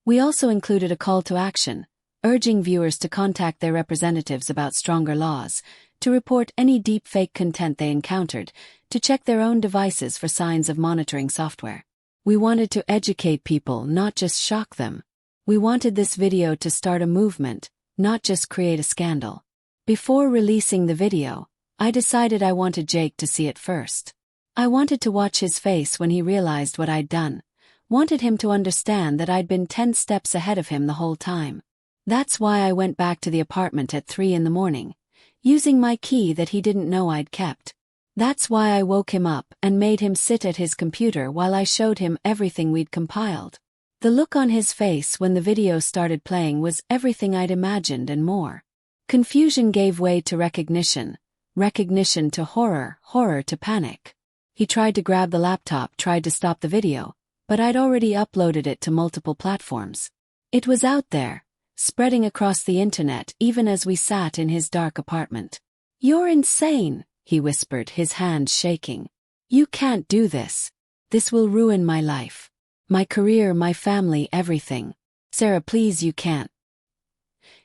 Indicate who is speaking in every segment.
Speaker 1: We also included a call to action, urging viewers to contact their representatives about stronger laws, to report any deepfake content they encountered, to check their own devices for signs of monitoring software. We wanted to educate people, not just shock them. We wanted this video to start a movement, not just create a scandal. Before releasing the video, I decided I wanted Jake to see it first. I wanted to watch his face when he realized what I'd done, wanted him to understand that I'd been 10 steps ahead of him the whole time. That's why I went back to the apartment at 3 in the morning, using my key that he didn't know I'd kept. That's why I woke him up and made him sit at his computer while I showed him everything we'd compiled. The look on his face when the video started playing was everything I'd imagined and more. Confusion gave way to recognition, recognition to horror, horror to panic. He tried to grab the laptop, tried to stop the video, but I'd already uploaded it to multiple platforms. It was out there, spreading across the internet even as we sat in his dark apartment. "You're insane," he whispered, his hands shaking. "You can't do this. This will ruin my life. My career, my family, everything. Sarah, please, you can't."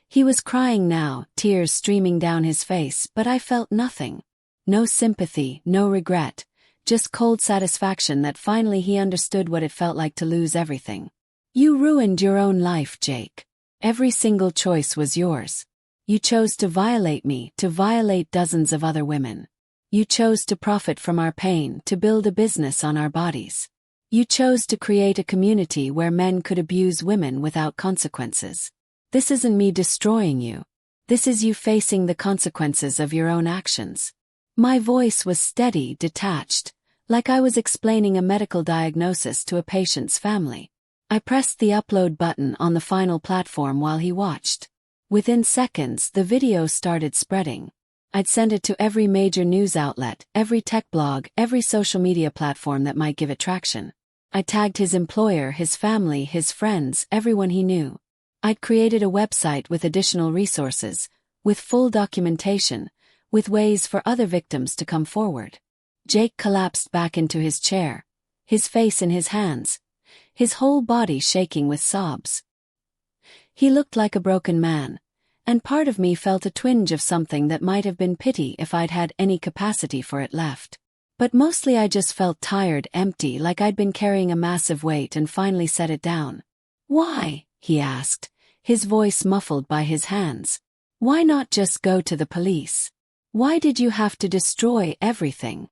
Speaker 1: He was crying now, tears streaming down his face, but I felt nothing. No sympathy, no regret, just cold satisfaction that finally he understood what it felt like to lose everything. "You ruined your own life, Jake. Every single choice was yours. You chose to violate me, to violate dozens of other women. You chose to profit from our pain, to build a business on our bodies. You chose to create a community where men could abuse women without consequences. This isn't me destroying you. This is you facing the consequences of your own actions." My voice was steady, detached, like I was explaining a medical diagnosis to a patient's family. I pressed the upload button on the final platform while he watched. Within seconds, the video started spreading. I'd sent it to every major news outlet, every tech blog, every social media platform that might give it traction. I tagged his employer, his family, his friends, everyone he knew. I'd created a website with additional resources, with full documentation, with ways for other victims to come forward. Jake collapsed back into his chair, his face in his hands, his whole body shaking with sobs. He looked like a broken man, and part of me felt a twinge of something that might have been pity if I'd had any capacity for it left. But mostly I just felt tired, empty, like I'd been carrying a massive weight and finally set it down. "Why?" he asked, his voice muffled by his hands. "Why not just go to the police? Why did you have to destroy everything?"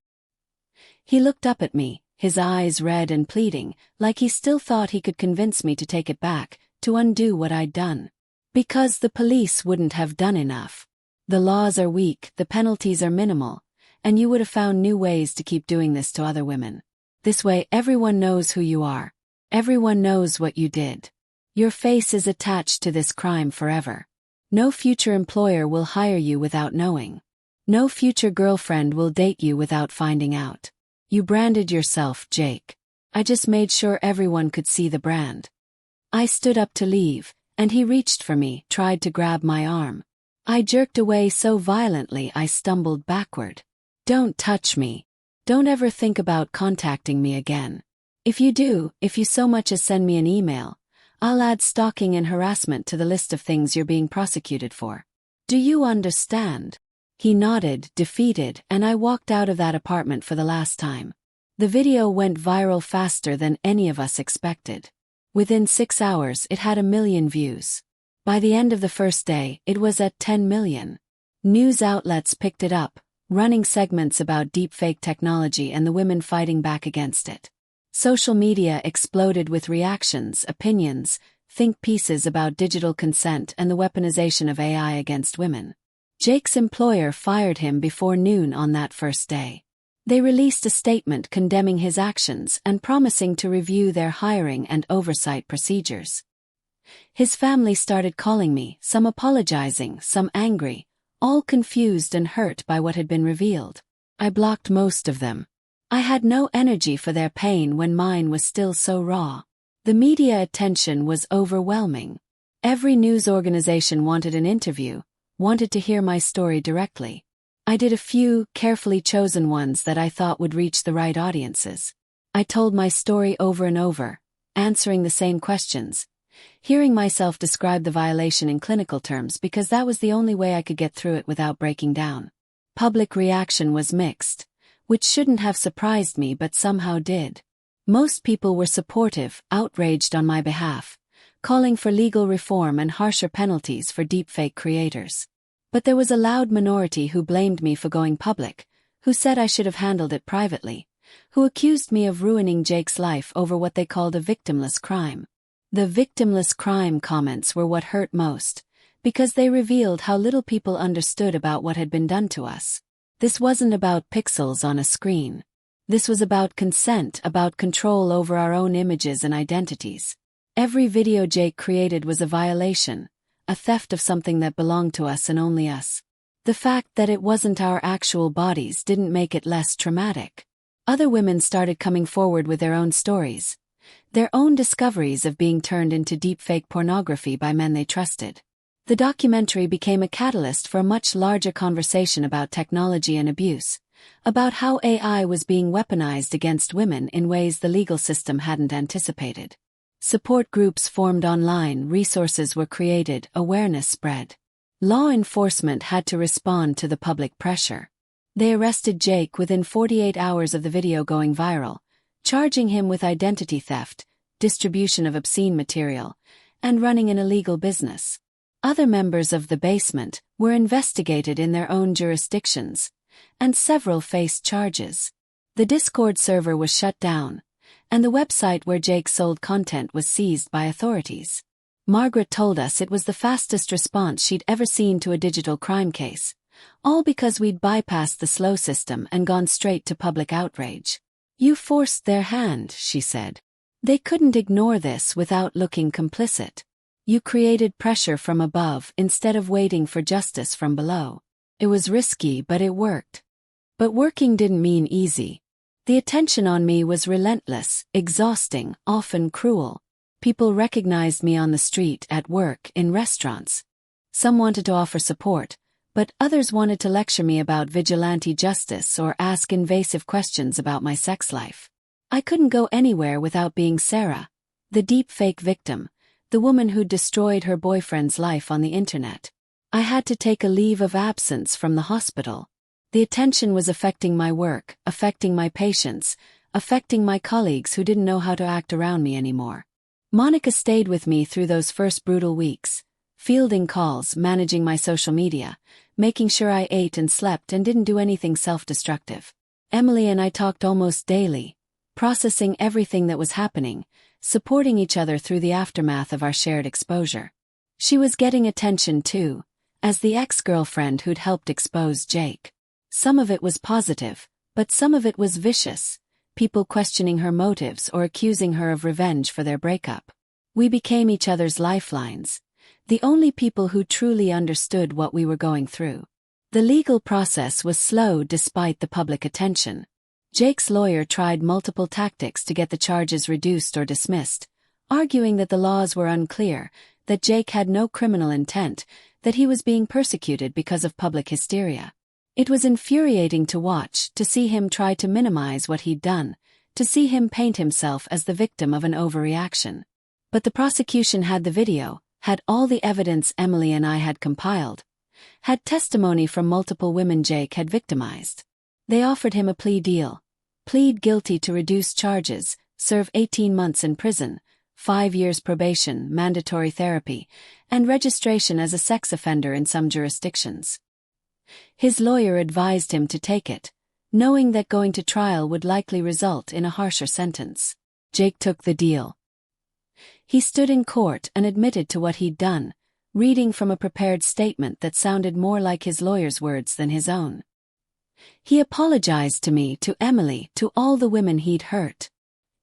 Speaker 1: He looked up at me, his eyes red and pleading, like he still thought he could convince me to take it back, to undo what I'd done. "Because the police wouldn't have done enough. The laws are weak, the penalties are minimal, and you would have found new ways to keep doing this to other women. This way everyone knows who you are. Everyone knows what you did. Your face is attached to this crime forever. No future employer will hire you without knowing. No future girlfriend will date you without finding out. You branded yourself, Jake. I just made sure everyone could see the brand." I stood up to leave, and he reached for me, tried to grab my arm. I jerked away so violently I stumbled backward. "Don't touch me. Don't ever think about contacting me again. If you do, if you so much as send me an email, I'll add stalking and harassment to the list of things you're being prosecuted for. Do you understand?" He nodded, defeated, and I walked out of that apartment for the last time. The video went viral faster than any of us expected. Within 6 hours, it had 1 million views. By the end of the first day, it was at 10 million. News outlets picked it up, running segments about deepfake technology and the women fighting back against it. Social media exploded with reactions, opinions, think pieces about digital consent and the weaponization of AI against women. Jake's employer fired him before noon on that first day. They released a statement condemning his actions and promising to review their hiring and oversight procedures. His family started calling me, some apologizing, some angry, all confused and hurt by what had been revealed. I blocked most of them. I had no energy for their pain when mine was still so raw. The media attention was overwhelming. Every news organization wanted an interview, wanted to hear my story directly. I did a few, carefully chosen ones that I thought would reach the right audiences. I told my story over and over, answering the same questions. hearing myself describe the violation in clinical terms because that was the only way I could get through it without breaking down. Public reaction was mixed, which shouldn't have surprised me but somehow did. Most people were supportive, outraged on my behalf, calling for legal reform and harsher penalties for deepfake creators. But there was a loud minority who blamed me for going public, who said I should have handled it privately, who accused me of ruining Jake's life over what they called a victimless crime. The victimless crime comments were what hurt most, because they revealed how little people understood about what had been done to us. This wasn't about pixels on a screen. This was about consent, about control over our own images and identities. Every video Jake created was a violation, a theft of something that belonged to us and only us. The fact that it wasn't our actual bodies didn't make it less traumatic. Other women started coming forward with their own stories, their own discoveries of being turned into deepfake pornography by men they trusted. The documentary became a catalyst for a much larger conversation about technology and abuse, about how AI was being weaponized against women in ways the legal system hadn't anticipated. Support groups formed online, resources were created, awareness spread. Law enforcement had to respond to the public pressure. They arrested Jake within 48 hours of the video going viral, charging him with identity theft, distribution of obscene material, and running an illegal business. Other members of the basement were investigated in their own jurisdictions, and several faced charges. The Discord server was shut down, and the website where Jake sold content was seized by authorities. Margaret told us it was the fastest response she'd ever seen to a digital crime case, all because we'd bypassed the slow system and gone straight to public outrage. "You forced their hand," she said. "They couldn't ignore this without looking complicit. You created pressure from above instead of waiting for justice from below. It was risky, but it worked." But working didn't mean easy. The attention on me was relentless, exhausting, often cruel. People recognized me on the street, at work, in restaurants. Some wanted to offer support, but others wanted to lecture me about vigilante justice or ask invasive questions about my sex life. I couldn't go anywhere without being Sarah, the deepfake victim, the woman who'd destroyed her boyfriend's life on the internet. I had to take a leave of absence from the hospital. The attention was affecting my work, affecting my patients, affecting my colleagues who didn't know how to act around me anymore. Monica stayed with me through those first brutal weeks, fielding calls, managing my social media, making sure I ate and slept and didn't do anything self-destructive. Emily and I talked almost daily, processing everything that was happening, supporting each other through the aftermath of our shared exposure. She was getting attention too, as the ex-girlfriend who'd helped expose Jake. Some of it was positive, but some of it was vicious, people questioning her motives or accusing her of revenge for their breakup. We became each other's lifelines, the only people who truly understood what we were going through. The legal process was slow despite the public attention. Jake's lawyer tried multiple tactics to get the charges reduced or dismissed, arguing that the laws were unclear, that Jake had no criminal intent, that he was being persecuted because of public hysteria. It was infuriating to watch, to see him try to minimize what he'd done, to see him paint himself as the victim of an overreaction. But the prosecution had the video, had all the evidence Emily and I had compiled, had testimony from multiple women Jake had victimized. They offered him a plea deal. Plead guilty to reduce charges, serve 18 months in prison, 5 years probation, mandatory therapy, and registration as a sex offender in some jurisdictions. His lawyer advised him to take it, knowing that going to trial would likely result in a harsher sentence. Jake took the deal. He stood in court and admitted to what he'd done, reading from a prepared statement that sounded more like his lawyer's words than his own. He apologized to me, to Emily, to all the women he'd hurt.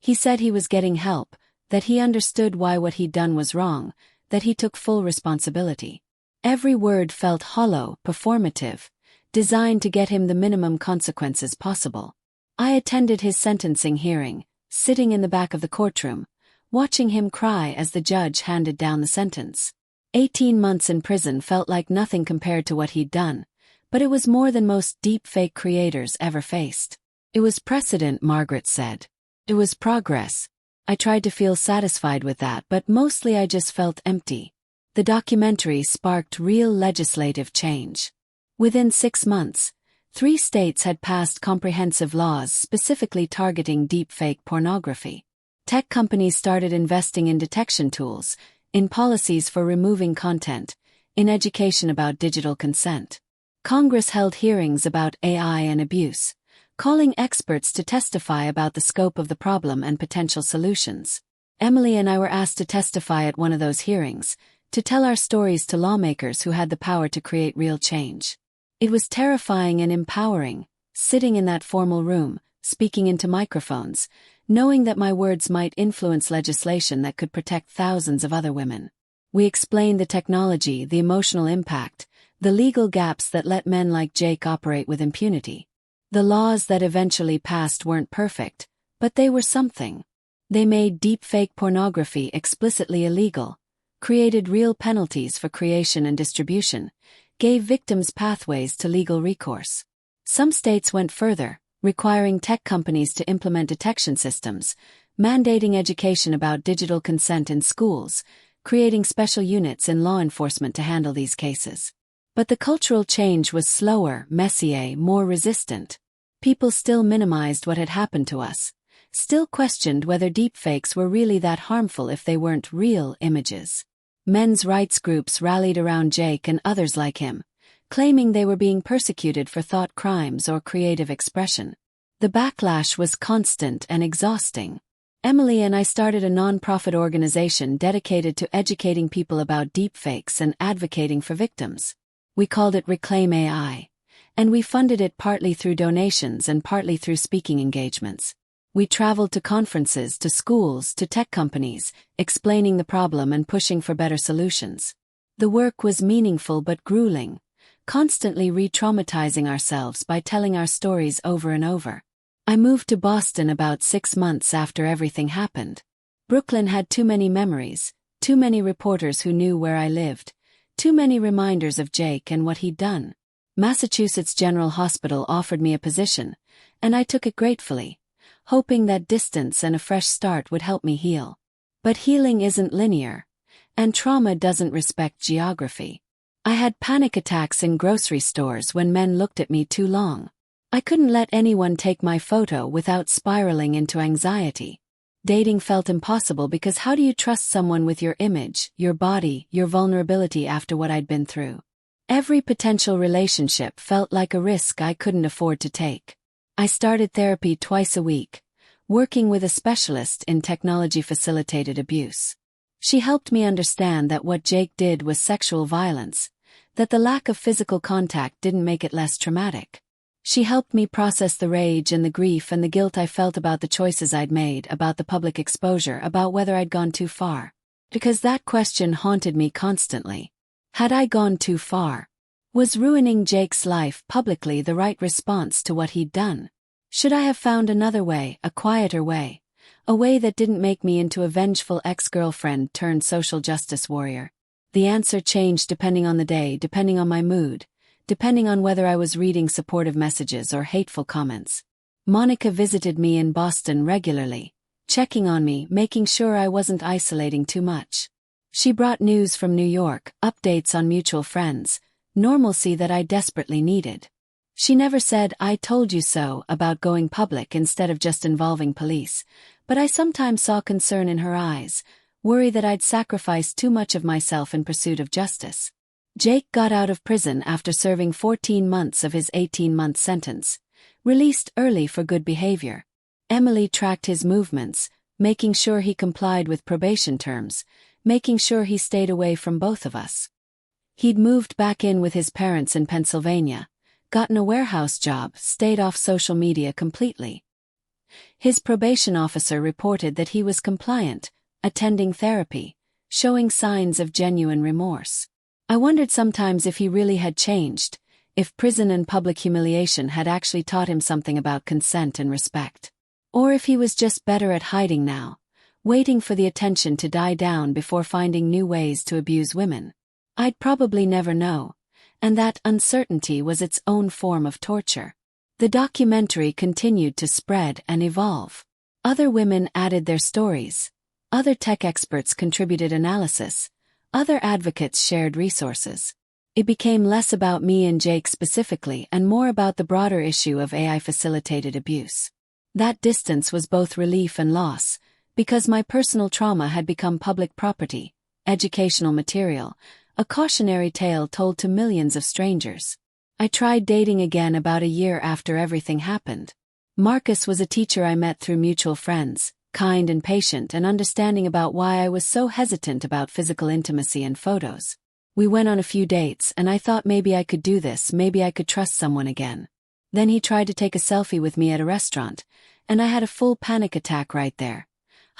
Speaker 1: He said he was getting help, that he understood why what he'd done was wrong, that he took full responsibility. Every word felt hollow, performative, designed to get him the minimum consequences possible. I attended his sentencing hearing, sitting in the back of the courtroom, watching him cry as the judge handed down the sentence. 18 months in prison felt like nothing compared to what he'd done, but it was more than most deepfake creators ever faced. It was precedent, Margaret said. It was progress. I tried to feel satisfied with that, but mostly I just felt empty. The documentary sparked real legislative change. Within 6 months, 3 states had passed comprehensive laws specifically targeting deepfake pornography. Tech companies started investing in detection tools, in policies for removing content, in education about digital consent. Congress held hearings about AI and abuse, calling experts to testify about the scope of the problem and potential solutions. Emily and I were asked to testify at one of those hearings, to tell our stories to lawmakers who had the power to create real change. It was terrifying and empowering, sitting in that formal room, speaking into microphones, knowing that my words might influence legislation that could protect thousands of other women. We explained the technology, the emotional impact, the legal gaps that let men like Jake operate with impunity. The laws that eventually passed weren't perfect, but they were something. They made deepfake pornography explicitly illegal, created real penalties for creation and distribution, gave victims pathways to legal recourse. Some states went further, requiring tech companies to implement detection systems, mandating education about digital consent in schools, creating special units in law enforcement to handle these cases. But the cultural change was slower, messier, more resistant. People still minimized what had happened to us, still questioned whether deepfakes were really that harmful if they weren't real images. Men's rights groups rallied around Jake and others like him, claiming they were being persecuted for thought crimes or creative expression. The backlash was constant and exhausting. Emily and I started a non-profit organization dedicated to educating people about deepfakes and advocating for victims. We called it Reclaim AI, and we funded it partly through donations and partly through speaking engagements. We traveled to conferences, to schools, to tech companies, explaining the problem and pushing for better solutions. The work was meaningful but grueling, constantly re-traumatizing ourselves by telling our stories over and over. I moved to Boston about 6 months after everything happened. Brooklyn had too many memories, too many reporters who knew where I lived, too many reminders of Jake and what he'd done. Massachusetts General Hospital offered me a position, and I took it gratefully, hoping that distance and a fresh start would help me heal. But healing isn't linear, and trauma doesn't respect geography. I had panic attacks in grocery stores when men looked at me too long. I couldn't let anyone take my photo without spiraling into anxiety. Dating felt impossible because how do you trust someone with your image, your body, your vulnerability after what I'd been through? Every potential relationship felt like a risk I couldn't afford to take. I started therapy twice a week, working with a specialist in technology-facilitated abuse. She helped me understand that what Jake did was sexual violence, that the lack of physical contact didn't make it less traumatic. She helped me process the rage and the grief and the guilt I felt about the choices I'd made, about the public exposure, about whether I'd gone too far. Because that question haunted me constantly. Had I gone too far? Was ruining Jake's life publicly the right response to what he'd done? Should I have found another way, a quieter way, a way that didn't make me into a vengeful ex-girlfriend turned social justice warrior? The answer changed depending on the day, depending on my mood, depending on whether I was reading supportive messages or hateful comments. Monica visited me in Boston regularly, checking on me, making sure I wasn't isolating too much. She brought news from New York, updates on mutual friends, normalcy that I desperately needed. She never said, "I told you so," about going public instead of just involving police, but I sometimes saw concern in her eyes, worry that I'd sacrificed too much of myself in pursuit of justice. Jake got out of prison after serving 14 months of his 18-month sentence, released early for good behavior. Emily tracked his movements, making sure he complied with probation terms, making sure he stayed away from both of us. He'd moved back in with his parents in Pennsylvania, gotten a warehouse job, stayed off social media completely. His probation officer reported that he was compliant, attending therapy, showing signs of genuine remorse. I wondered sometimes if he really had changed, if prison and public humiliation had actually taught him something about consent and respect. Or if he was just better at hiding now, waiting for the attention to die down before finding new ways to abuse women. I'd probably never know, and that uncertainty was its own form of torture. The documentary continued to spread and evolve. Other women added their stories. Other tech experts contributed analysis. Other advocates shared resources. It became less about me and Jake specifically and more about the broader issue of AI-facilitated abuse. That distance was both relief and loss, because my personal trauma had become public property, educational material, a cautionary tale told to millions of strangers. I tried dating again about a year after everything happened. Marcus was a teacher I met through mutual friends, kind and patient and understanding about why I was so hesitant about physical intimacy and photos. We went on a few dates and I thought maybe I could do this, maybe I could trust someone again. Then he tried to take a selfie with me at a restaurant, and I had a full panic attack right there,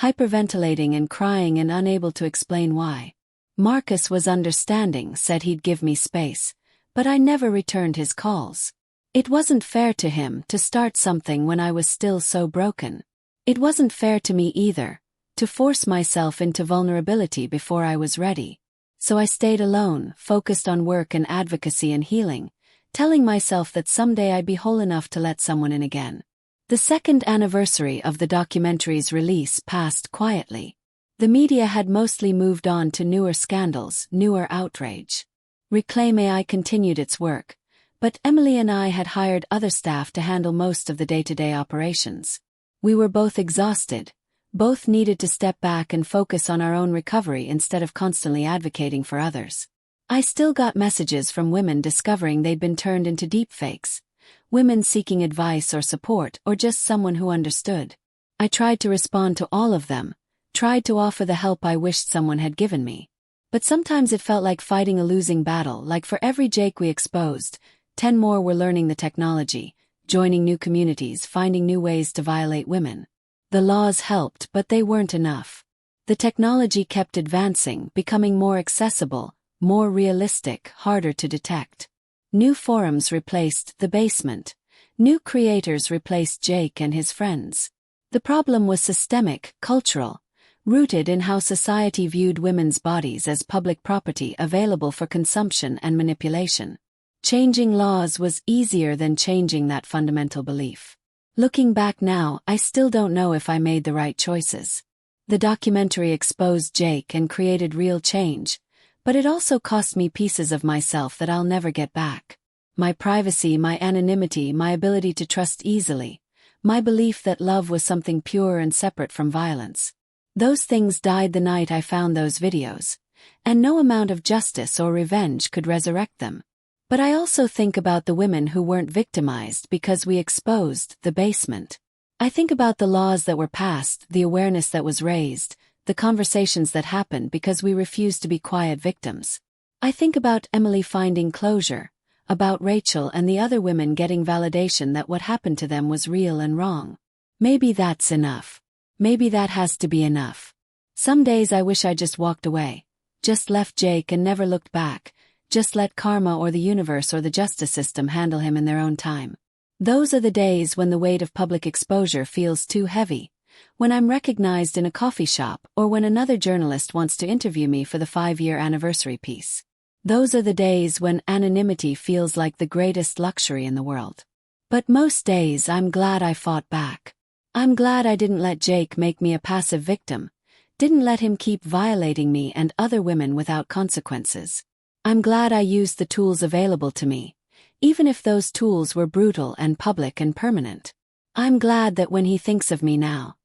Speaker 1: hyperventilating and crying and unable to explain why. Marcus was understanding, said he'd give me space, but I never returned his calls. It wasn't fair to him to start something when I was still so broken. It wasn't fair to me either, to force myself into vulnerability before I was ready. So I stayed alone, focused on work and advocacy and healing, telling myself that someday I'd be whole enough to let someone in again. The second anniversary of the documentary's release passed quietly. The media had mostly moved on to newer scandals, newer outrage. Reclaim AI continued its work, but Emily and I had hired other staff to handle most of the day-to-day operations. We were both exhausted, both needed to step back and focus on our own recovery instead of constantly advocating for others. I still got messages from women discovering they'd been turned into deepfakes, women seeking advice or support or just someone who understood. I tried to respond to all of them, tried to offer the help I wished someone had given me. But sometimes it felt like fighting a losing battle, like for every Jake we exposed, 10 more were learning the technology, joining new communities, finding new ways to violate women. The laws helped, but they weren't enough. The technology kept advancing, becoming more accessible, more realistic, harder to detect. New forums replaced the basement. New creators replaced Jake and his friends. The problem was systemic, cultural, rooted in how society viewed women's bodies as public property available for consumption and manipulation. Changing laws was easier than changing that fundamental belief. Looking back now, I still don't know if I made the right choices. The documentary exposed Jake and created real change, but it also cost me pieces of myself that I'll never get back. My privacy, my anonymity, my ability to trust easily, my belief that love was something pure and separate from violence. Those things died the night I found those videos, and no amount of justice or revenge could resurrect them. But I also think about the women who weren't victimized because we exposed the basement. I think about the laws that were passed, the awareness that was raised, the conversations that happened because we refused to be quiet victims. I think about Emily finding closure, about Rachel and the other women getting validation that what happened to them was real and wrong. Maybe that's enough. Maybe that has to be enough. Some days I wish I just walked away, just left Jake and never looked back, just let karma or the universe or the justice system handle him in their own time. Those are the days when the weight of public exposure feels too heavy, when I'm recognized in a coffee shop or when another journalist wants to interview me for the 5-year anniversary piece. Those are the days when anonymity feels like the greatest luxury in the world. But most days I'm glad I fought back. I'm glad I didn't let Jake make me a passive victim, didn't let him keep violating me and other women without consequences. I'm glad I used the tools available to me, even if those tools were brutal and public and permanent. I'm glad that when he thinks of me now,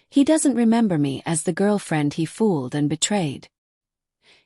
Speaker 1: he doesn't remember me as the girlfriend he fooled and betrayed.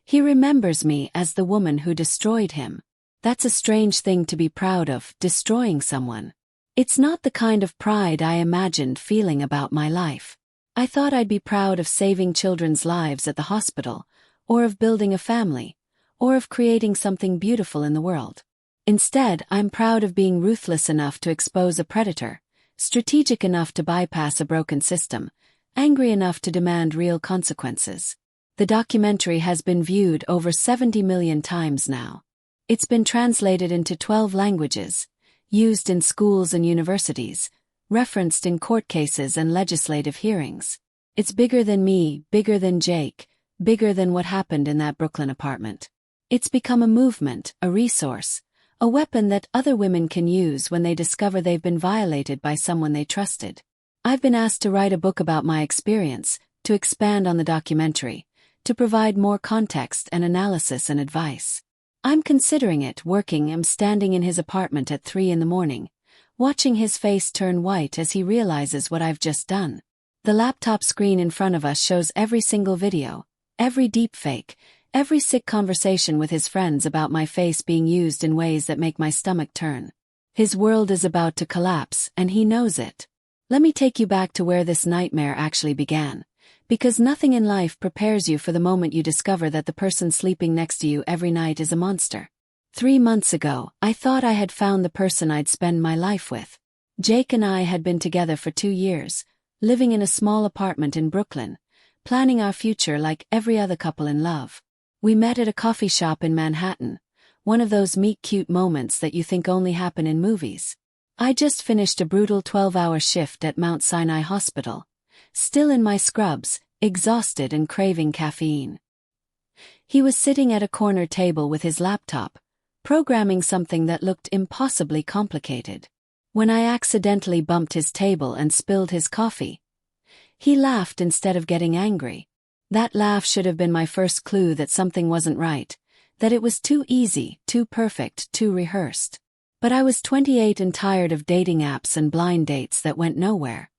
Speaker 1: He remembers me as the woman who destroyed him. That's a strange thing to be proud of, destroying someone. It's not the kind of pride I imagined feeling about my life. I thought I'd be proud of saving children's lives at the hospital, or of building a family, or of creating something beautiful in the world. Instead, I'm proud of being ruthless enough to expose a predator, strategic enough to bypass a broken system, angry enough to demand real consequences. The documentary has been viewed over 70 million times now. It's been translated into 12 languages, used in schools and universities, referenced in court cases and legislative hearings. It's bigger than me, bigger than Jake, bigger than what happened in that Brooklyn apartment. It's become a movement, a resource, a weapon that other women can use when they discover they've been violated by someone they trusted. I've been asked to write a book about my experience, to expand on the documentary, to provide more context and analysis and advice. I'm considering it. I'm standing in his apartment at 3 in the morning, watching his face turn white as he realizes what I've just done. The laptop screen in front of us shows every single video, every deepfake, every sick conversation with his friends about my face being used in ways that make my stomach turn. His world is about to collapse, and he knows it. Let me take you back to where this nightmare actually began. Because nothing in life prepares you for the moment you discover that the person sleeping next to you every night is a monster. 3 months ago, I thought I had found the person I'd spend my life with. Jake and I had been together for 2 years, living in a small apartment in Brooklyn, planning our future like every other couple in love. We met at a coffee shop in Manhattan, one of those meet-cute moments that you think only happen in movies. I just finished a brutal 12-hour shift at Mount Sinai Hospital, still in my scrubs, exhausted and craving caffeine. He was sitting at a corner table with his laptop, programming something that looked impossibly complicated. When I accidentally bumped his table and spilled his coffee, he laughed instead of getting angry. That laugh should have been my first clue that something wasn't right, that it was too easy, too perfect, too rehearsed. But I was 28 and tired of dating apps and blind dates that went nowhere.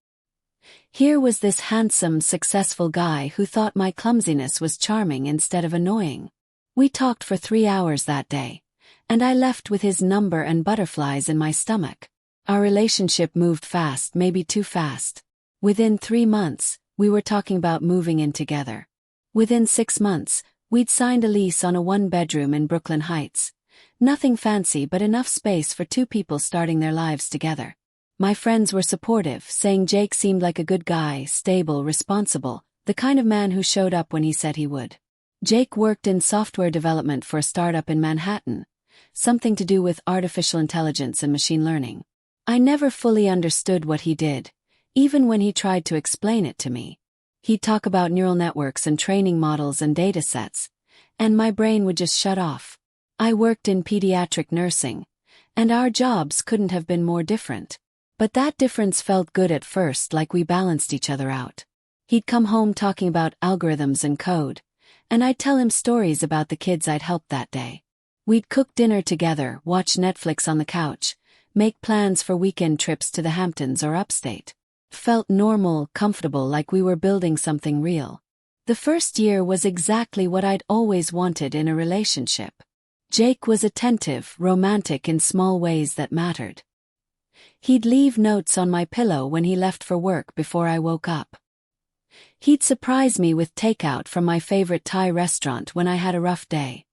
Speaker 1: Here was this handsome, successful guy who thought my clumsiness was charming instead of annoying. We talked for 3 hours that day, and I left with his number and butterflies in my stomach. Our relationship moved fast, maybe too fast. Within 3 months, we were talking about moving in together. Within 6 months, we'd signed a lease on a 1-bedroom in Brooklyn Heights. Nothing fancy but enough space for 2 people starting their lives together. My friends were supportive, saying Jake seemed like a good guy, stable, responsible, the kind of man who showed up when he said he would. Jake worked in software development for a startup in Manhattan, something to do with artificial intelligence and machine learning. I never fully understood what he did, even when he tried to explain it to me. He'd talk about neural networks and training models and data sets, and my brain would just shut off. I worked in pediatric nursing, and our jobs couldn't have been more different. But that difference felt good at first, like we balanced each other out. He'd come home talking about algorithms and code, and I'd tell him stories about the kids I'd helped that day. We'd cook dinner together, watch Netflix on the couch, make plans for weekend trips to the Hamptons or upstate. Felt normal, comfortable, like we were building something real. The first year was exactly what I'd always wanted in a relationship. Jake was attentive, romantic in small ways that mattered. He'd leave notes on my pillow when he left for work before I woke up. He'd surprise me with takeout from my favorite Thai restaurant when I had a rough day.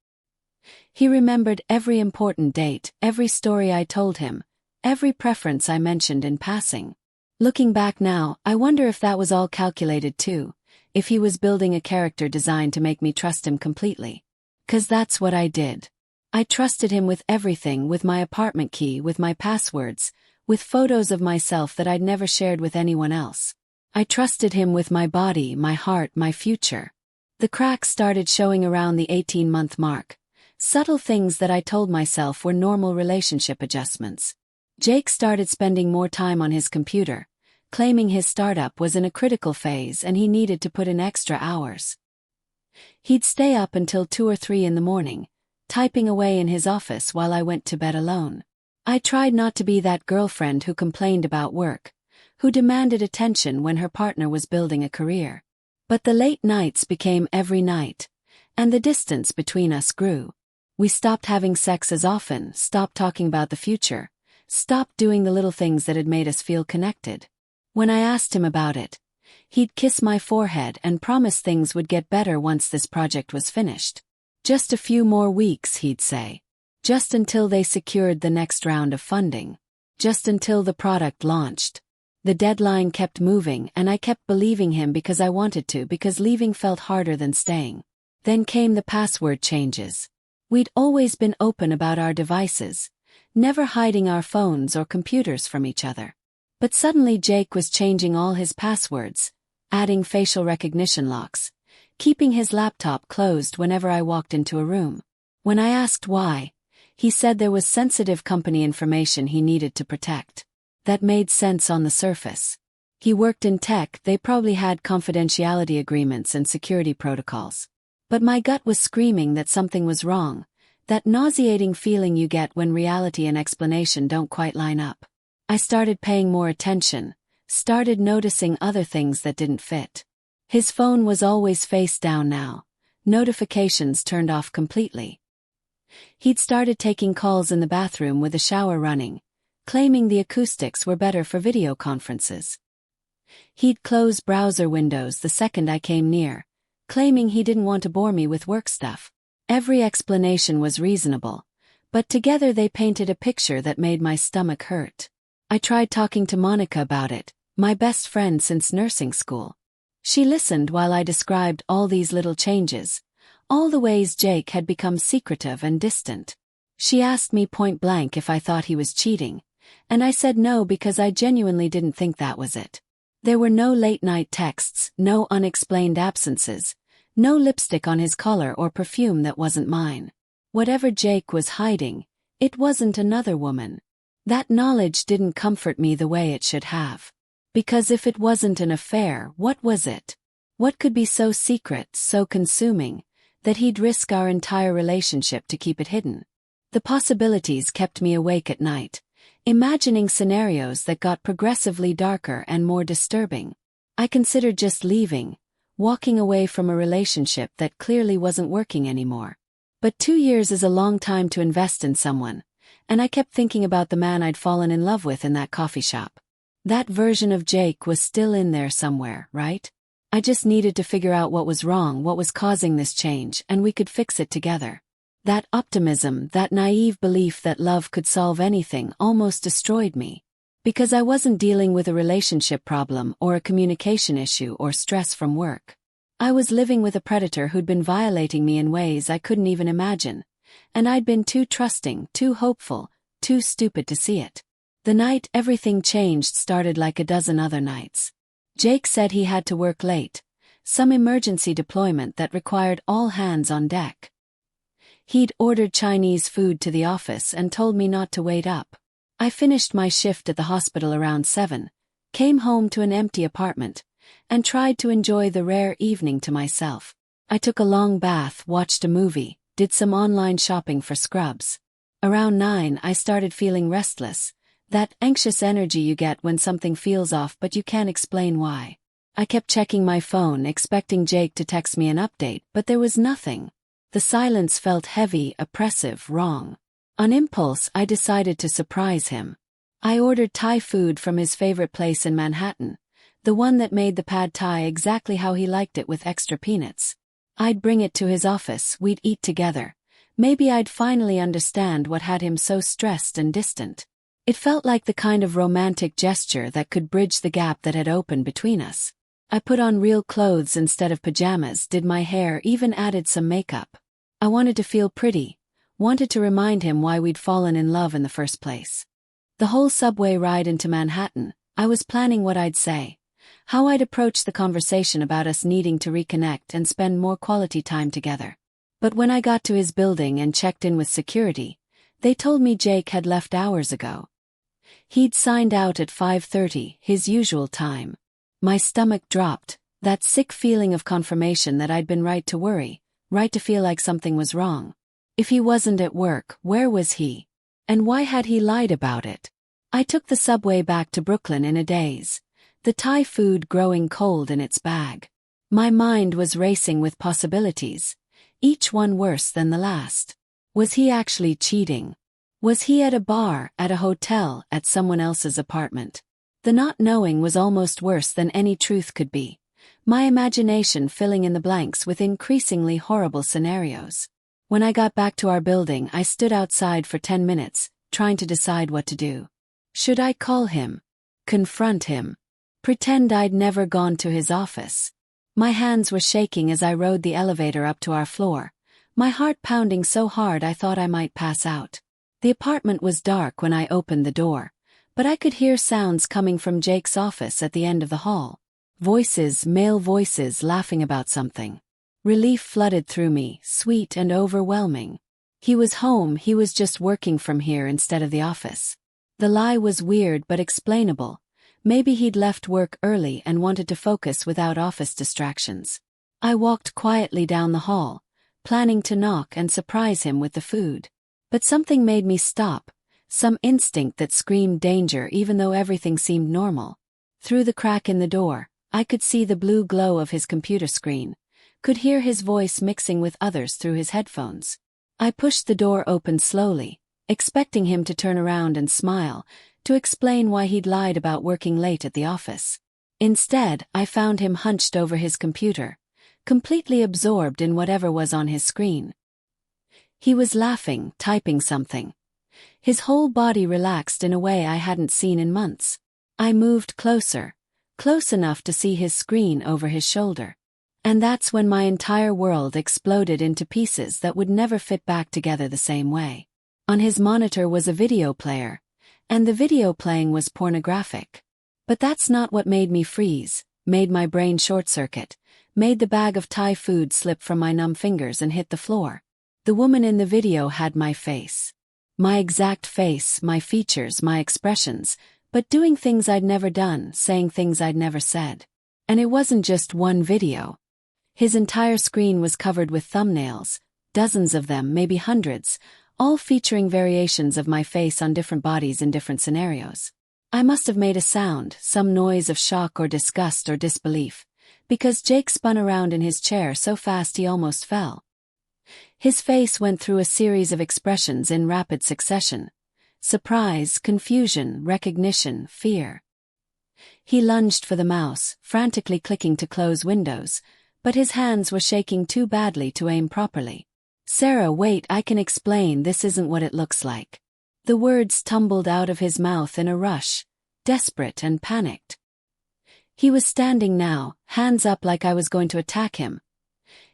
Speaker 1: He remembered every important date, every story I told him, every preference I mentioned in passing. Looking back now, I wonder if that was all calculated too, if he was building a character designed to make me trust him completely. 'Cause that's what I did. I trusted him with everything, with my apartment key, with my passwords, with photos of myself that I'd never shared with anyone else. I trusted him with my body, my heart, my future. The cracks started showing around the 18-month mark. Subtle things that I told myself were normal relationship adjustments. Jake started spending more time on his computer, claiming his startup was in a critical phase and he needed to put in extra hours. He'd stay up until 2 or 3 in the morning, typing away in his office while I went to bed alone. I tried not to be that girlfriend who complained about work, who demanded attention when her partner was building a career. But the late nights became every night, and the distance between us grew. We stopped having sex as often, stopped talking about the future, stopped doing the little things that had made us feel connected. When I asked him about it, he'd kiss my forehead and promise things would get better once this project was finished. Just a few more weeks, he'd say. Just until they secured the next round of funding. Just until the product launched. The deadline kept moving and I kept believing him because I wanted to, because leaving felt harder than staying. Then came the password changes. We'd always been open about our devices, never hiding our phones or computers from each other. But suddenly Jake was changing all his passwords, adding facial recognition locks, keeping his laptop closed whenever I walked into a room. When I asked why, he said there was sensitive company information he needed to protect. That made sense on the surface. He worked in tech, they probably had confidentiality agreements and security protocols. But my gut was screaming that something was wrong, that nauseating feeling you get when reality and explanation don't quite line up. I started paying more attention, started noticing other things that didn't fit. His phone was always face down now, notifications turned off completely. He'd started taking calls in the bathroom with the shower running, claiming the acoustics were better for video conferences. He'd close browser windows the second I came near, claiming he didn't want to bore me with work stuff. Every explanation was reasonable, but together they painted a picture that made my stomach hurt. I tried talking to Monica about it, my best friend since nursing school. She listened while I described all these little changes, all the ways Jake had become secretive and distant. She asked me point blank if I thought he was cheating, and I said no because I genuinely didn't think that was it. There were no late-night texts, no unexplained absences, no lipstick on his collar or perfume that wasn't mine. Whatever Jake was hiding, it wasn't another woman. That knowledge didn't comfort me the way it should have. Because if it wasn't an affair, what was it? What could be so secret, so consuming, that he'd risk our entire relationship to keep it hidden? The possibilities kept me awake at night, imagining scenarios that got progressively darker and more disturbing. I considered just leaving, walking away from a relationship that clearly wasn't working anymore. But 2 years is a long time to invest in someone, and I kept thinking about the man I'd fallen in love with in that coffee shop. That version of Jake was still in there somewhere, right? I just needed to figure out what was wrong, what was causing this change, and we could fix it together. That optimism, that naive belief that love could solve anything almost destroyed me. Because I wasn't dealing with a relationship problem or a communication issue or stress from work. I was living with a predator who'd been violating me in ways I couldn't even imagine, and I'd been too trusting, too hopeful, too stupid to see it. The night everything changed started like a dozen other nights. Jake said he had to work late, some emergency deployment that required all hands on deck. He'd ordered Chinese food to the office and told me not to wait up. I finished my shift at the hospital around 7, came home to an empty apartment, and tried to enjoy the rare evening to myself. I took a long bath, watched a movie, did some online shopping for scrubs. Around 9 I started feeling restless, that anxious energy you get when something feels off but you can't explain why. I kept checking my phone, expecting Jake to text me an update, but there was nothing. The silence felt heavy, oppressive, wrong. On impulse, I decided to surprise him. I ordered Thai food from his favorite place in Manhattan, the one that made the pad Thai exactly how he liked it with extra peanuts. I'd bring it to his office, we'd eat together. Maybe I'd finally understand what had him so stressed and distant. It felt like the kind of romantic gesture that could bridge the gap that had opened between us. I put on real clothes instead of pajamas, did my hair, even added some makeup. I wanted to feel pretty, wanted to remind him why we'd fallen in love in the first place. The whole subway ride into Manhattan, I was planning what I'd say, how I'd approach the conversation about us needing to reconnect and spend more quality time together. But when I got to his building and checked in with security, they told me Jake had left hours ago. He'd signed out at 5:30, his usual time. My stomach dropped, that sick feeling of confirmation that I'd been right to worry, right to feel like something was wrong. If he wasn't at work, where was he? And why had he lied about it? I took the subway back to Brooklyn in a daze, the Thai food growing cold in its bag. My mind was racing with possibilities, each one worse than the last. Was he actually cheating? Was he at a bar, at a hotel, at someone else's apartment? The not knowing was almost worse than any truth could be, my imagination filling in the blanks with increasingly horrible scenarios. When I got back to our building, I stood outside for 10 minutes, trying to decide what to do. Should I call him? Confront him? Pretend I'd never gone to his office? My hands were shaking as I rode the elevator up to our floor, my heart pounding so hard I thought I might pass out. The apartment was dark when I opened the door, but I could hear sounds coming from Jake's office at the end of the hall. Voices, male voices laughing about something. Relief flooded through me, sweet and overwhelming. He was home, he was just working from here instead of the office. The lie was weird but explainable. Maybe he'd left work early and wanted to focus without office distractions. I walked quietly down the hall, planning to knock and surprise him with the food. But something made me stop, some instinct that screamed danger even though everything seemed normal. Through the crack in the door, I could see the blue glow of his computer screen, could hear his voice mixing with others through his headphones. I pushed the door open slowly, expecting him to turn around and smile, to explain why he'd lied about working late at the office. Instead, I found him hunched over his computer, completely absorbed in whatever was on his screen. He was laughing, typing something. His whole body relaxed in a way I hadn't seen in months. I moved closer, close enough to see his screen over his shoulder. And that's when my entire world exploded into pieces that would never fit back together the same way. On his monitor was a video player, and the video playing was pornographic. But that's not what made me freeze, made my brain short-circuit, made the bag of Thai food slip from my numb fingers and hit the floor. The woman in the video had my face. My exact face, my features, my expressions, but doing things I'd never done, saying things I'd never said. And it wasn't just one video. His entire screen was covered with thumbnails, dozens of them, maybe hundreds, all featuring variations of my face on different bodies in different scenarios. I must have made a sound, some noise of shock or disgust or disbelief, because Jake spun around in his chair so fast he almost fell. His face went through a series of expressions in rapid succession: surprise, confusion, recognition, fear. He lunged for the mouse, frantically clicking to close windows, but his hands were shaking too badly to aim properly. "Sarah, wait, I can explain, this isn't what it looks like." The words tumbled out of his mouth in a rush, desperate and panicked. He was standing now, hands up like I was going to attack him,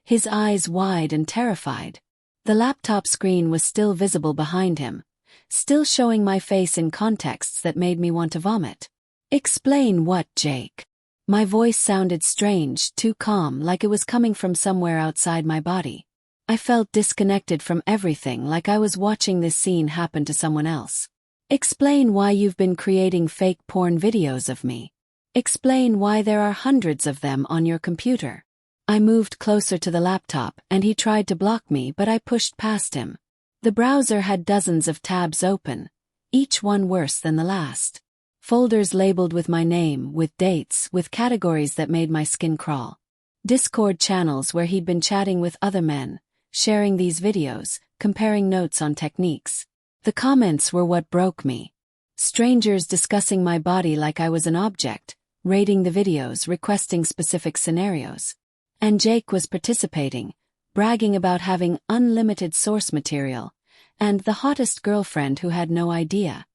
Speaker 1: his eyes wide and terrified. The laptop screen was still visible behind him, still showing my face in contexts that made me want to vomit. "Explain what, Jake?" My voice sounded strange, too calm, like it was coming from somewhere outside my body. I felt disconnected from everything, like I was watching this scene happen to someone else. "Explain why you've been creating fake porn videos of me. Explain why there are hundreds of them on your computer." I moved closer to the laptop, and he tried to block me, but I pushed past him. The browser had dozens of tabs open, each one worse than the last. Folders labeled with my name, with dates, with categories that made my skin crawl. Discord channels where he'd been chatting with other men, sharing these videos, comparing notes on techniques. The comments were what broke me. Strangers discussing my body like I was an object, rating the videos, requesting specific scenarios. And Jake was participating, bragging about having unlimited source material, and the hottest girlfriend who had no idea.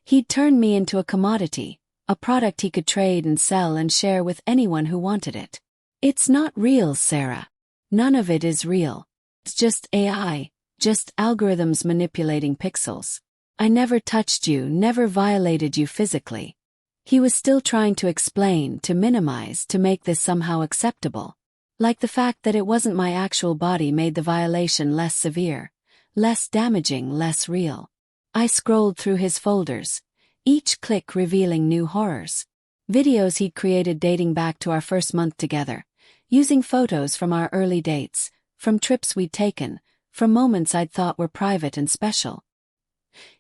Speaker 1: He'd turned me into a commodity, a product he could trade and sell and share with anyone who wanted it. "It's not real, Sarah. None of it is real. It's just AI, just algorithms manipulating pixels. I never touched you, never violated you physically." He was still trying to explain, to minimize, to make this somehow acceptable. Like the fact that it wasn't my actual body made the violation less severe, less damaging, less real. I scrolled through his folders, each click revealing new horrors. Videos he'd created dating back to our first month together, using photos from our early dates, from trips we'd taken, from moments I'd thought were private and special.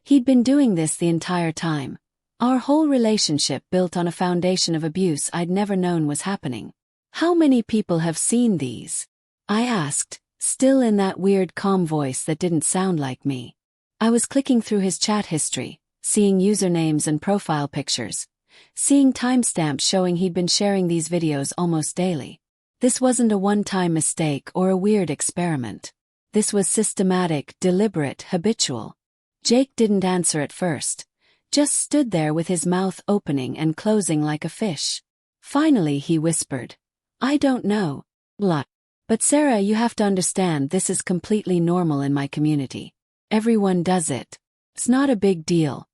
Speaker 1: He'd been doing this the entire time. Our whole relationship built on a foundation of abuse I'd never known was happening. "How many people have seen these?" I asked, still in that weird calm voice that didn't sound like me. I was clicking through his chat history, seeing usernames and profile pictures, seeing timestamps showing he'd been sharing these videos almost daily. This wasn't a one-time mistake or a weird experiment. This was systematic, deliberate, habitual. Jake didn't answer at first, just stood there with his mouth opening and closing like a fish. Finally he whispered, "I don't know. Blah. But Sarah, you have to understand, this is completely normal in my community. Everyone does it. It's not a big deal."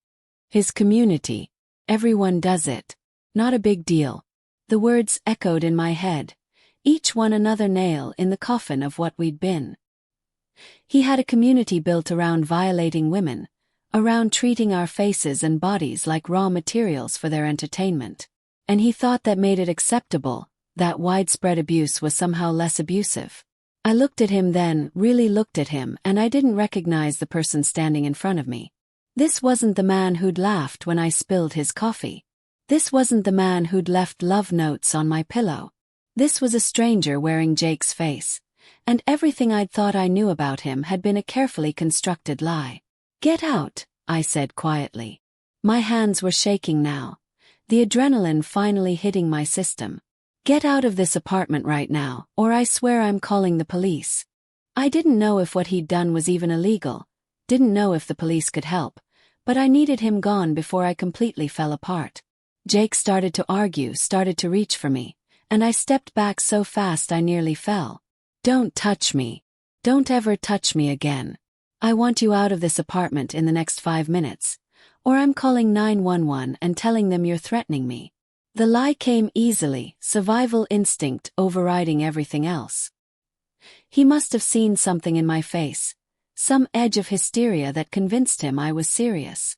Speaker 1: His community. Everyone does it. Not a big deal. The words echoed in my head, each one another nail in the coffin of what we'd been. He had a community built around violating women, around treating our faces and bodies like raw materials for their entertainment. And he thought that made it acceptable, that widespread abuse was somehow less abusive. I looked at him then, really looked at him, and I didn't recognize the person standing in front of me. This wasn't the man who'd laughed when I spilled his coffee. This wasn't the man who'd left love notes on my pillow. This was a stranger wearing Jake's face, and everything I'd thought I knew about him had been a carefully constructed lie. "Get out," I said quietly. My hands were shaking now, the adrenaline finally hitting my system. "Get out of this apartment right now, or I swear I'm calling the police." I didn't know if what he'd done was even illegal, didn't know if the police could help, but I needed him gone before I completely fell apart. Jake started to argue, started to reach for me, and I stepped back so fast I nearly fell. "Don't touch me. Don't ever touch me again. I want you out of this apartment in the next 5 minutes, or I'm calling 911 and telling them you're threatening me." The lie came easily, survival instinct overriding everything else. He must have seen something in my face, some edge of hysteria that convinced him I was serious.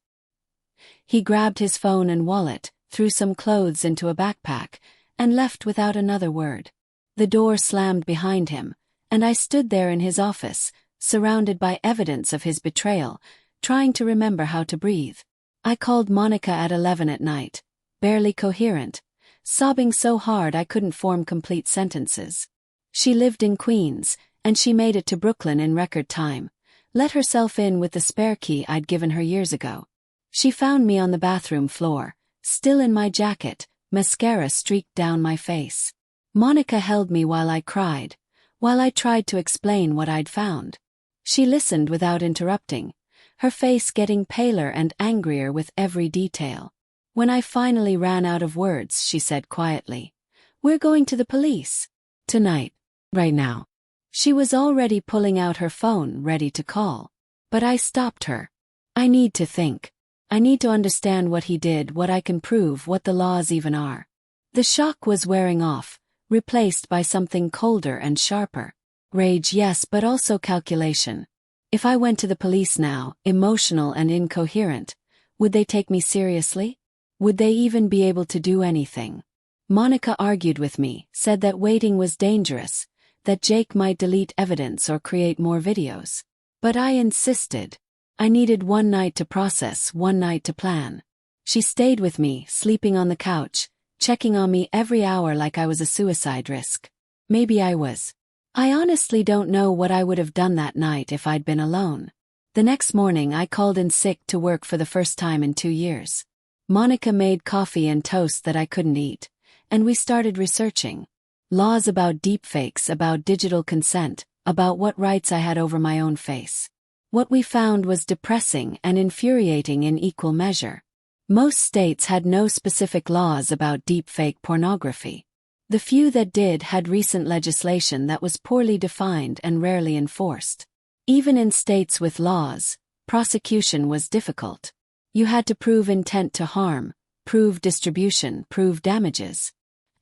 Speaker 1: He grabbed his phone and wallet, threw some clothes into a backpack, and left without another word. The door slammed behind him, and I stood there in his office, surrounded by evidence of his betrayal, trying to remember how to breathe. I called Monica at 11 at night, barely coherent, sobbing so hard I couldn't form complete sentences. She lived in Queens, and she made it to Brooklyn in record time, let herself in with the spare key I'd given her years ago. She found me on the bathroom floor, still in my jacket, mascara streaked down my face. Monica held me while I cried, while I tried to explain what I'd found. She listened without interrupting, her face getting paler and angrier with every detail. When I finally ran out of words, she said quietly, "We're going to the police. Tonight. Right now." She was already pulling out her phone, ready to call. But I stopped her. "I need to think. I need to understand what he did, what I can prove, what the laws even are." The shock was wearing off, replaced by something colder and sharper. Rage, yes, but also calculation. If I went to the police now, emotional and incoherent, would they take me seriously? Would they even be able to do anything? Monica argued with me, said that waiting was dangerous, that Jake might delete evidence or create more videos. But I insisted. I needed one night to process, one night to plan. She stayed with me, sleeping on the couch, checking on me every hour like I was a suicide risk. Maybe I was. I honestly don't know what I would have done that night if I'd been alone. The next morning I called in sick to work for the first time in 2 years. Monica made coffee and toast that I couldn't eat, and we started researching. Laws about deepfakes, about digital consent, about what rights I had over my own face. What we found was depressing and infuriating in equal measure. Most states had no specific laws about deepfake pornography. The few that did had recent legislation that was poorly defined and rarely enforced. Even in states with laws, prosecution was difficult. You had to prove intent to harm, prove distribution, prove damages.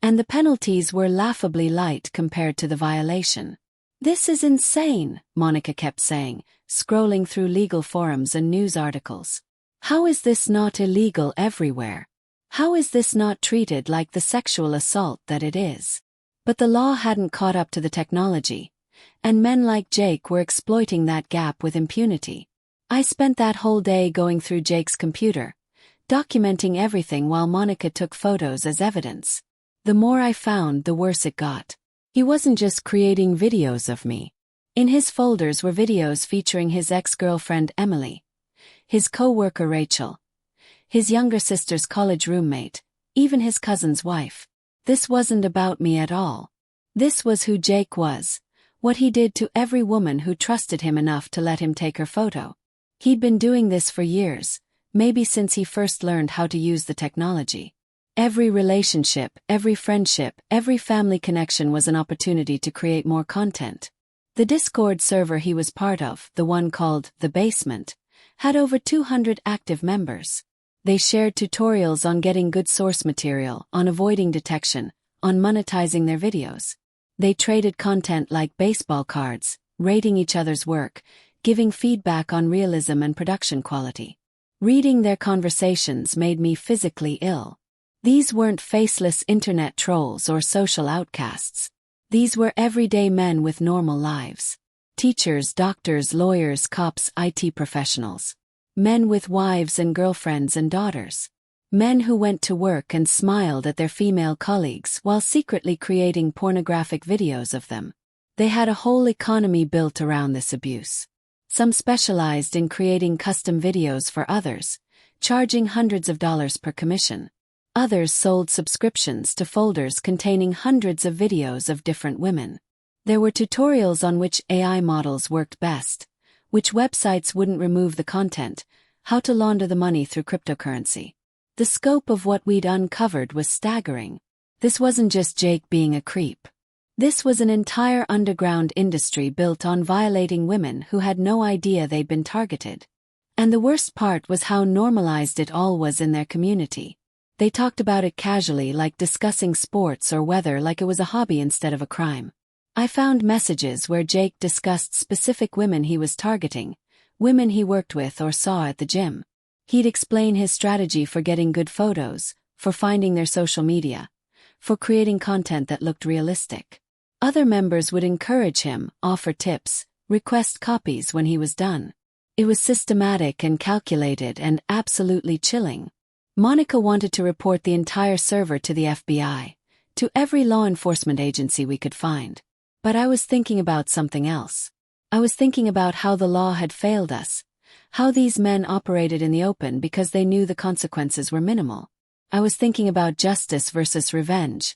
Speaker 1: And the penalties were laughably light compared to the violation. "This is insane," Monica kept saying, scrolling through legal forums and news articles. "How is this not illegal everywhere? How is this not treated like the sexual assault that it is?" But the law hadn't caught up to the technology, and men like Jake were exploiting that gap with impunity. I spent that whole day going through Jake's computer, documenting everything while Monica took photos as evidence. The more I found, the worse it got. He wasn't just creating videos of me. In his folders were videos featuring his ex-girlfriend Emily, his co-worker Rachel, his younger sister's college roommate, even his cousin's wife. This wasn't about me at all. This was who Jake was, what he did to every woman who trusted him enough to let him take her photo. He'd been doing this for years, maybe since he first learned how to use the technology. Every relationship, every friendship, every family connection was an opportunity to create more content. The Discord server he was part of, the one called The Basement, had over 200 active members. They shared tutorials on getting good source material, on avoiding detection, on monetizing their videos. They traded content like baseball cards, rating each other's work, giving feedback on realism and production quality. Reading their conversations made me physically ill. These weren't faceless internet trolls or social outcasts. These were everyday men with normal lives. Teachers, doctors, lawyers, cops, IT professionals. Men with wives and girlfriends and daughters. Men who went to work and smiled at their female colleagues while secretly creating pornographic videos of them. They had a whole economy built around this abuse. Some specialized in creating custom videos for others, charging hundreds of dollars per commission. Others sold subscriptions to folders containing hundreds of videos of different women. There were tutorials on which AI models worked best, which websites wouldn't remove the content, how to launder the money through cryptocurrency. The scope of what we'd uncovered was staggering. This wasn't just Jake being a creep. This was an entire underground industry built on violating women who had no idea they'd been targeted. And the worst part was how normalized it all was in their community. They talked about it casually, like discussing sports or weather, like it was a hobby instead of a crime. I found messages where Jake discussed specific women he was targeting, women he worked with or saw at the gym. He'd explain his strategy for getting good photos, for finding their social media, for creating content that looked realistic. Other members would encourage him, offer tips, request copies when he was done. It was systematic and calculated and absolutely chilling. Monica wanted to report the entire server to the FBI, to every law enforcement agency we could find. But I was thinking about something else. I was thinking about how the law had failed us, how these men operated in the open because they knew the consequences were minimal. I was thinking about justice versus revenge,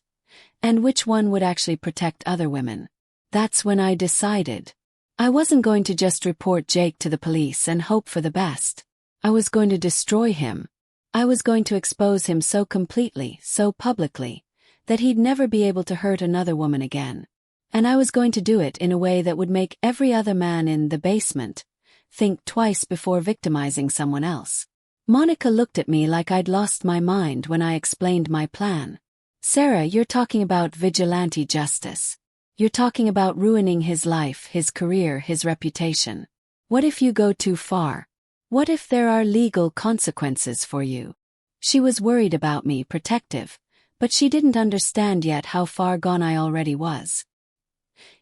Speaker 1: and which one would actually protect other women. That's when I decided. I wasn't going to just report Jake to the police and hope for the best. I was going to destroy him. I was going to expose him so completely, so publicly, that he'd never be able to hurt another woman again. And I was going to do it in a way that would make every other man in the basement think twice before victimizing someone else. Monica looked at me like I'd lost my mind when I explained my plan. Sarah, you're talking about vigilante justice. You're talking about ruining his life, his career, his reputation. What if you go too far? What if there are legal consequences for you? She was worried about me, protective, but she didn't understand yet how far gone I already was.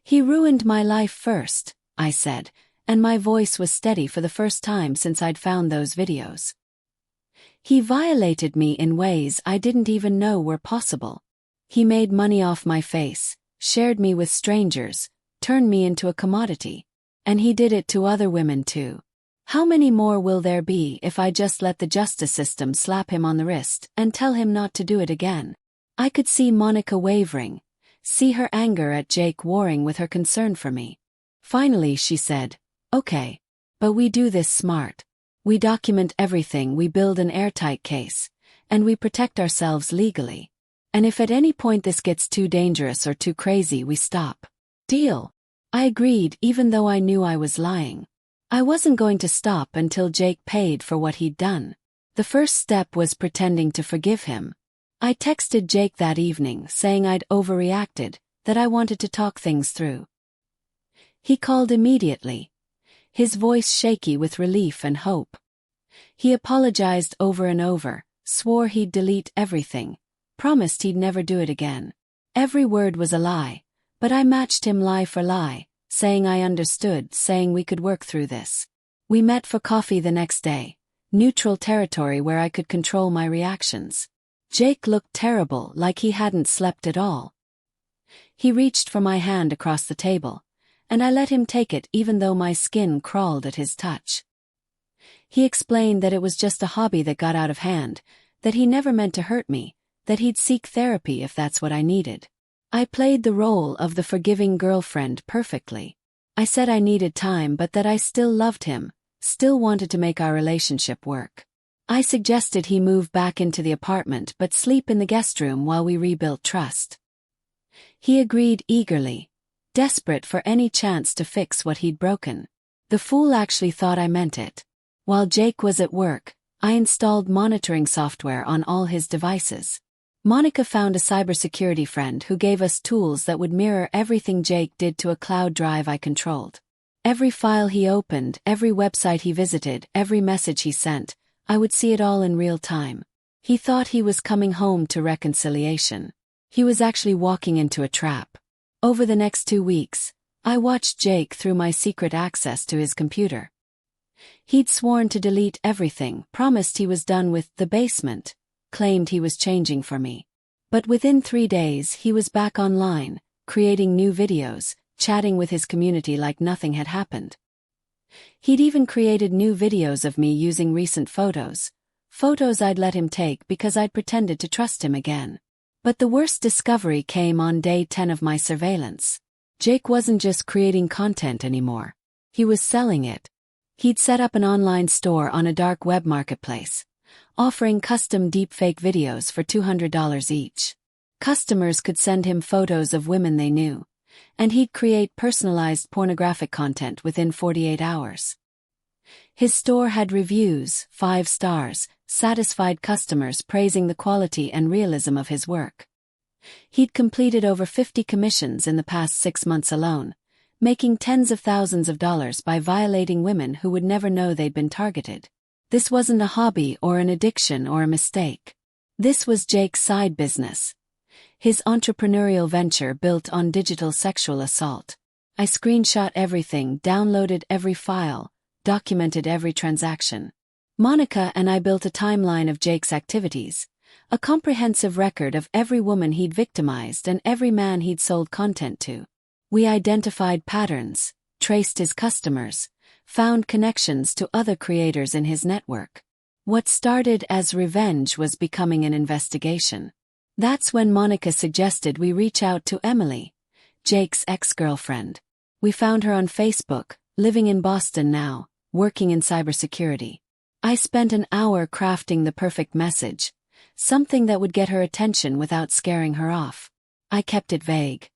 Speaker 1: He ruined my life first, I said, and my voice was steady for the first time since I'd found those videos. He violated me in ways I didn't even know were possible. He made money off my face, shared me with strangers, turned me into a commodity. And he did it to other women too. How many more will there be if I just let the justice system slap him on the wrist and tell him not to do it again? I could see Monica wavering, see her anger at Jake warring with her concern for me. Finally she said, "Okay. But we do this smart. We document everything, we build an airtight case, and we protect ourselves legally. And if at any point this gets too dangerous or too crazy, we stop. Deal?" I agreed, even though I knew I was lying. I wasn't going to stop until Jake paid for what he'd done. The first step was pretending to forgive him. I texted Jake that evening saying I'd overreacted, that I wanted to talk things through. He called immediately, his voice shaky with relief and hope. He apologized over and over, swore he'd delete everything, promised he'd never do it again. Every word was a lie, but I matched him lie for lie, saying I understood, saying we could work through this. We met for coffee the next day, neutral territory where I could control my reactions. Jake looked terrible, like he hadn't slept at all. He reached for my hand across the table, and I let him take it even though my skin crawled at his touch. He explained that it was just a hobby that got out of hand, that he never meant to hurt me, that he'd seek therapy if that's what I needed. I played the role of the forgiving girlfriend perfectly. I said I needed time but that I still loved him, still wanted to make our relationship work. I suggested he move back into the apartment but sleep in the guest room while we rebuilt trust. He agreed eagerly, desperate for any chance to fix what he'd broken. The fool actually thought I meant it. While Jake was at work, I installed monitoring software on all his devices. Monica found a cybersecurity friend who gave us tools that would mirror everything Jake did to a cloud drive I controlled. Every file he opened, every website he visited, every message he sent, I would see it all in real time. He thought he was coming home to reconciliation. He was actually walking into a trap. Over the next 2 weeks, I watched Jake through my secret access to his computer. He'd sworn to delete everything, promised he was done with the basement, claimed he was changing for me. But within 3 days he was back online, creating new videos, chatting with his community like nothing had happened. He'd even created new videos of me using recent photos I'd let him take because I'd pretended to trust him again. But the worst discovery came on day 10 of my surveillance. Jake wasn't just creating content anymore. He was selling it. He'd set up an online store on a dark web marketplace, offering custom deepfake videos for $200 each. Customers could send him photos of women they knew, and he'd create personalized pornographic content within 48 hours. His store had reviews, 5 stars, satisfied customers praising the quality and realism of his work. He'd completed over 50 commissions in the past 6 months alone, making tens of thousands of dollars by violating women who would never know they'd been targeted. This wasn't a hobby or an addiction or a mistake. This was Jake's side business. His entrepreneurial venture built on digital sexual assault. I screenshot everything, downloaded every file, documented every transaction. Monica and I built a timeline of Jake's activities, a comprehensive record of every woman he'd victimized and every man he'd sold content to. We identified patterns, traced his customers, found connections to other creators in his network. What started as revenge was becoming an investigation. That's when Monica suggested we reach out to Emily, Jake's ex-girlfriend. We found her on Facebook, living in Boston now, working in cybersecurity. I spent an hour crafting the perfect message, something that would get her attention without scaring her off. I kept it vague.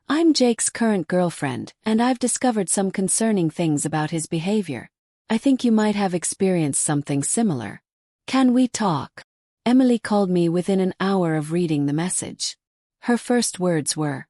Speaker 1: I'm Jake's current girlfriend, and I've discovered some concerning things about his behavior. I think you might have experienced something similar. Can we talk? Emily called me within an hour of reading the message. Her first words were,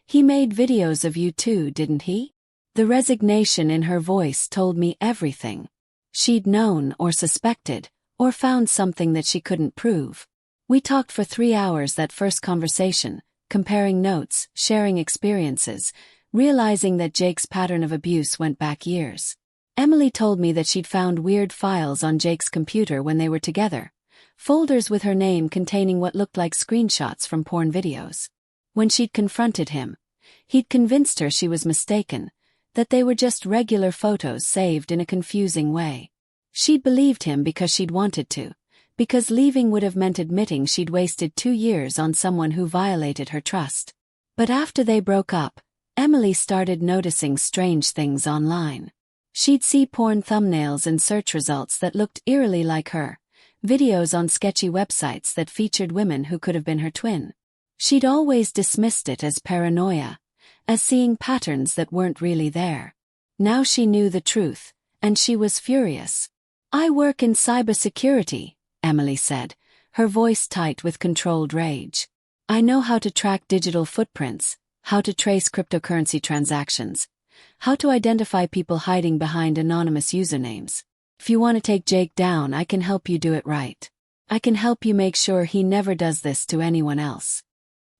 Speaker 1: "He made videos of you too, didn't he?" The resignation in her voice told me everything. She'd known or suspected, or found something that she couldn't prove. We talked for 3 hours that first conversation, comparing notes, sharing experiences, realizing that Jake's pattern of abuse went back years. Emily told me that she'd found weird files on Jake's computer when they were together, folders with her name containing what looked like screenshots from porn videos. When she'd confronted him, he'd convinced her she was mistaken, that they were just regular photos saved in a confusing way. She'd believed him because she'd wanted to, because leaving would have meant admitting she'd wasted 2 years on someone who violated her trust. But after they broke up, Emily started noticing strange things online. She'd see porn thumbnails and search results that looked eerily like her, videos on sketchy websites that featured women who could have been her twin. She'd always dismissed it as paranoia, as seeing patterns that weren't really there. Now she knew the truth, and she was furious. "I work in cybersecurity," Emily said, her voice tight with controlled rage. "I know how to track digital footprints, how to trace cryptocurrency transactions, how to identify people hiding behind anonymous usernames. If you want to take Jake down, I can help you do it right. I can help you make sure he never does this to anyone else."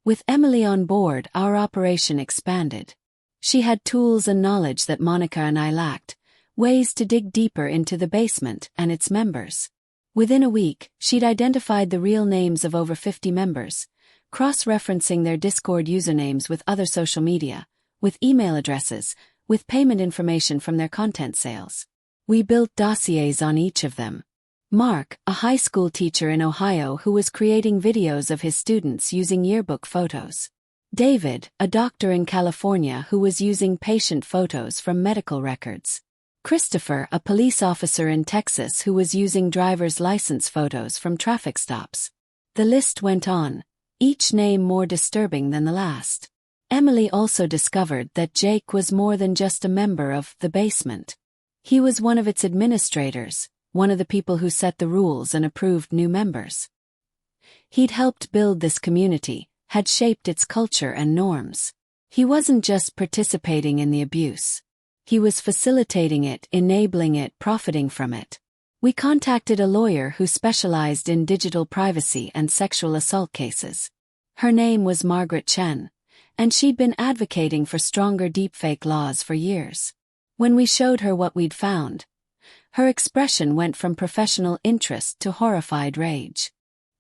Speaker 1: With Emily on board, our operation expanded. She had tools and knowledge that Monica and I lacked, ways to dig deeper into the basement and its members. Within a week, she'd identified the real names of over 50 members, cross-referencing their Discord usernames with other social media, with email addresses, with payment information from their content sales. We built dossiers on each of them. Mark, a high school teacher in Ohio who was creating videos of his students using yearbook photos. David, a doctor in California who was using patient photos from medical records. Christopher, a police officer in Texas who was using driver's license photos from traffic stops. The list went on, each name more disturbing than the last. Emily also discovered that Jake was more than just a member of the basement. He was one of its administrators, one of the people who set the rules and approved new members. He'd helped build this community, had shaped its culture and norms. He wasn't just participating in the abuse. He was facilitating it, enabling it, profiting from it. We contacted a lawyer who specialized in digital privacy and sexual assault cases. Her name was Margaret Chen, and she'd been advocating for stronger deepfake laws for years. When we showed her what we'd found, her expression went from professional interest to horrified rage.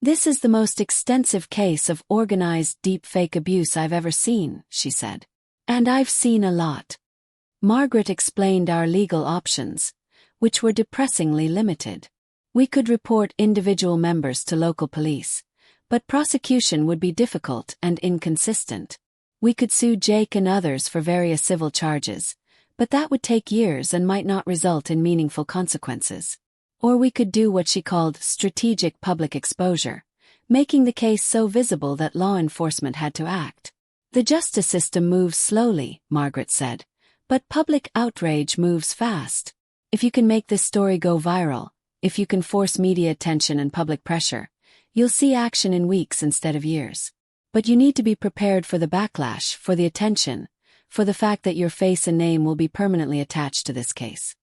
Speaker 1: "This is the most extensive case of organized deepfake abuse I've ever seen," she said. "And I've seen a lot." Margaret explained our legal options, which were depressingly limited. We could report individual members to local police, but prosecution would be difficult and inconsistent. We could sue Jake and others for various civil charges, but that would take years and might not result in meaningful consequences. Or we could do what she called strategic public exposure, making the case so visible that law enforcement had to act. "The justice system moves slowly," Margaret said, "but public outrage moves fast. If you can make this story go viral, if you can force media attention and public pressure, you'll see action in weeks instead of years. But you need to be prepared for the backlash, for the attention, for the fact that your face and name will be permanently attached to this case."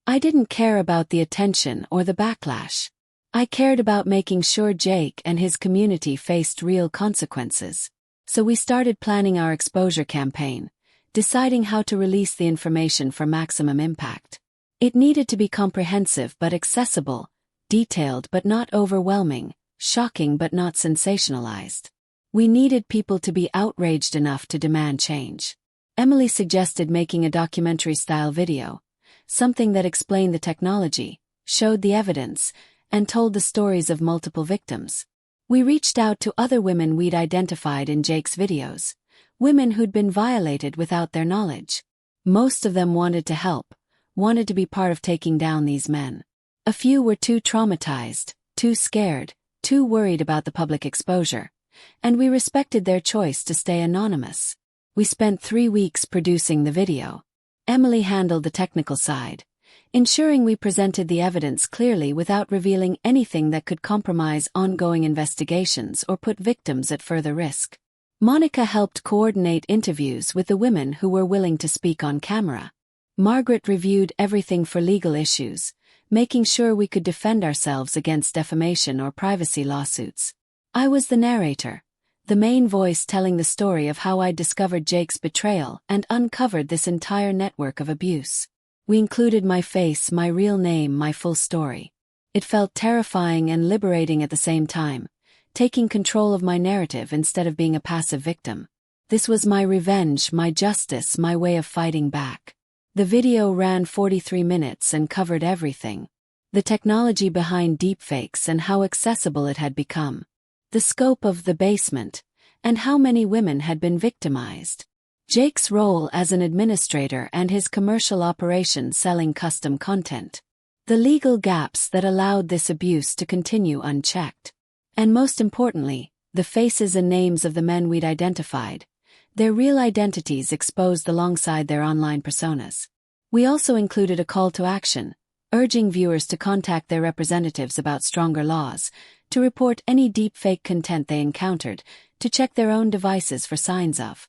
Speaker 1: I didn't care about the attention or the backlash. I cared about making sure Jake and his community faced real consequences. So we started planning our exposure campaign, deciding how to release the information for maximum impact. It needed to be comprehensive but accessible, detailed but not overwhelming, shocking but not sensationalized. We needed people to be outraged enough to demand change. Emily suggested making a documentary-style video, something that explained the technology, showed the evidence, and told the stories of multiple victims. We reached out to other women we'd identified in Jake's videos, women who'd been violated without their knowledge. Most of them wanted to help, wanted to be part of taking down these men. A few were too traumatized, too scared, too worried about the public exposure, and we respected their choice to stay anonymous. We spent 3 weeks producing the video. Emily handled the technical side, ensuring we presented the evidence clearly without revealing anything that could compromise ongoing investigations or put victims at further risk. Monica helped coordinate interviews with the women who were willing to speak on camera. Margaret reviewed everything for legal issues, making sure we could defend ourselves against defamation or privacy lawsuits. I was the narrator, the main voice telling the story of how I discovered Jake's betrayal and uncovered this entire network of abuse. We included my face, my real name, my full story. It felt terrifying and liberating at the same time, taking control of my narrative instead of being a passive victim. This was my revenge, my justice, my way of fighting back. The video ran 43 minutes and covered everything. The technology behind deepfakes and how accessible it had become. The scope of the basement, and how many women had been victimized. Jake's role as an administrator and his commercial operation selling custom content. The legal gaps that allowed this abuse to continue unchecked. And most importantly, the faces and names of the men we'd identified, their real identities exposed alongside their online personas. We also included a call to action, urging viewers to contact their representatives about stronger laws, to report any deepfake content they encountered, to check their own devices for signs of